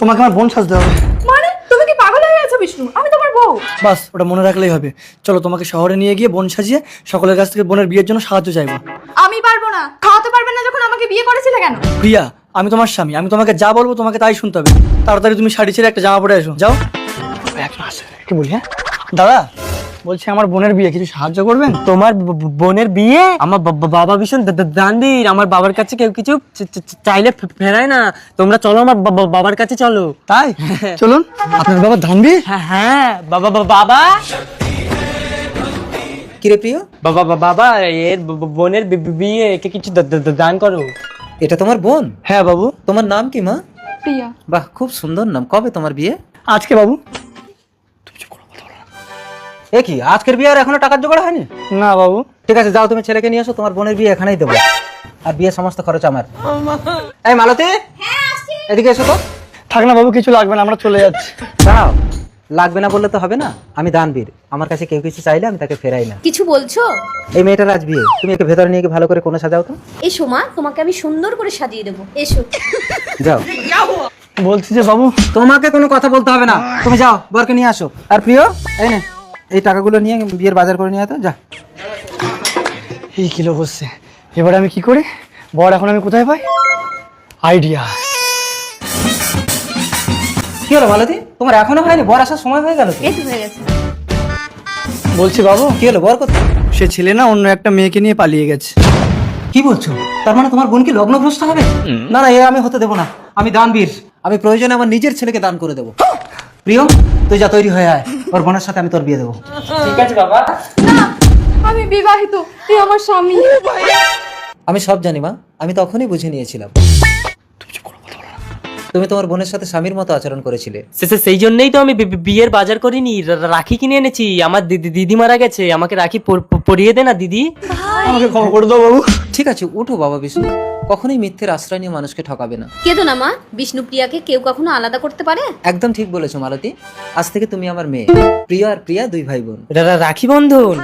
তোমাকে আমার বোন সাজতে হবে। মানে তুমি কি পাগল হয়ে গেছো বিষ্ণু? আমি তোমার বউ। বাস ওটা মনে রাখলেই হবে। চলো তোমাকে শহরে নিয়ে গিয়ে বোন সাজিয়ে সকলের কাছ থেকে বোনের বিয়ের জন্য সাহায্য চাইবো। আমি পারবো না। খাওয়াতে পারবে না যখন আমাকে বিয়ে করেছিলে কেন? প্রিয়া, আমি তোমার স্বামী, আমি তোমাকে যা বলবো তোমাকে তাই শুনতে হবে। তাড়াতাড়ি তুমি শাড়ি ছেড়ে একটা জামা পরে এসো, যাও। কি বলি? হ্যাঁ দাদা, বলছি আমার বোনের বিয়ে, কিছু সাহায্য করবেন? তোমার বোনের বিয়ে? আমার বাবা ভীষণ দানবীর। আমার বাবার কাছে কেউ কিছু চাইলে ফেরায় না। তোমরা চলো, আমার বাবার কাছে চলো। তাই চলুন। আপনার বাবা ধানবি? হ্যাঁ বাবা বাবা কিরে প্রিয়, বাবা এর বোনের বিয়ে, একে কিছু দান করো। এটা তোমার বোন? হ্যাঁ বাবু। তোমার নাম কি মা? প্রিয়া। বাহ, খুব সুন্দর নাম। কবে তোমার বিয়ে? আজকে বাবু। এ কি, আজকের বিয়ে আর এখনো টাকার জোগাড় হয়নি? না বাবু। ঠিক আছে, যাও তুমি ছেলেকে নিয়ে এসো, তোমার বোনের বিয়ে এখানেই দেবো। আর বিয়ের সমস্ত খরচ আমার। এই মালতী, এদিকে এসো তো। থাক না বাবু, কিছু লাগবে না, আমরা চলে যাচ্ছি। দাঁড়াও, লাগবে না বললে তো হবে না। আমি দানবীর, আমার কাছে কেউ কিছু চাইলে আমি তাকে ফেরাই না। কিছু বলছো? এই মেয়েটার আজ বিয়ে, তুমি একে ভেতরে নিয়ে গিয়ে ভালো করে কোণে সাজাও তো। এসো মা, তোমাকে আমি সুন্দর করে সাজিয়ে দেবো। এসো। যাও। বলছি যে বাবু, তোমাকে কোনো কথা বলতে হবে না, তুমি যাও বরকে নিয়ে আসো। আর প্রিয়, এই নে, এই টাকাগুলো নিয়ে বিয়ের বাজার করে নিয়ে আয় তো, যা। এই কিলো বসছে, এবারে আমি কি করি? বর এখন আমি কোথায় পাই? আইডিয়া। কি হলো মালতী, তোমার এখনো হয়নি? বর আসার সময় হয়ে গেল তো। এই তো হয়ে গেছে। বলছি বাবু, কি হলো, বর কোথায়? সে ছেলে না অন্য একটা মেয়েকে নিয়ে পালিয়ে গেছে। কি বলছো? তার মানে তোমার বোন কি লগ্নভ্রষ্ট হবে? না না, এ আমি হতে দেবো না। আমি দানবীর, আমি প্রয়োজনে আমার নিজের ছেলেকে দান করে দেবো। প্রিয়, তুই যা, তৈরি হয়ে আয়, ওর বোনের সাথে আমি তোর বিয়ে দেবো। ঠিক আছে বাবা। না, আমি বিবাহিত। তুই আমার স্বামী। আমি সব জানি মা, আমি তখনই বুঝে নিয়েছিলাম। তুমি তোমার বোনের সাথে স্বামীর মতো আচরণ করেছিলে। সেই জন্যই তো আমি বিয়ের বাজার করিনি, রাখি কিনে এনেছি। আমার দিদি মারা গেছে, আমাকে রাখি পরিয়ে দে না দিদি। আমাকে ক্ষমা করে দাও বাবু। ঠিক আছে, উঠো বাবা বিষ্ণু, কখনোই মিথ্যের আশ্রয় নিয়ে মানুষকে ঠকাবে না। কেঁদো না মা, বিষ্ণুপ্রিয়াকে কেউ কখনো আলাদা করতে পারে? একদম ঠিক বলেছো মালতী, আজ থেকে তুমি আমার মেয়ে। প্রিয় আর প্রিয়া দুই ভাই বোন। রাখি বন্ধন।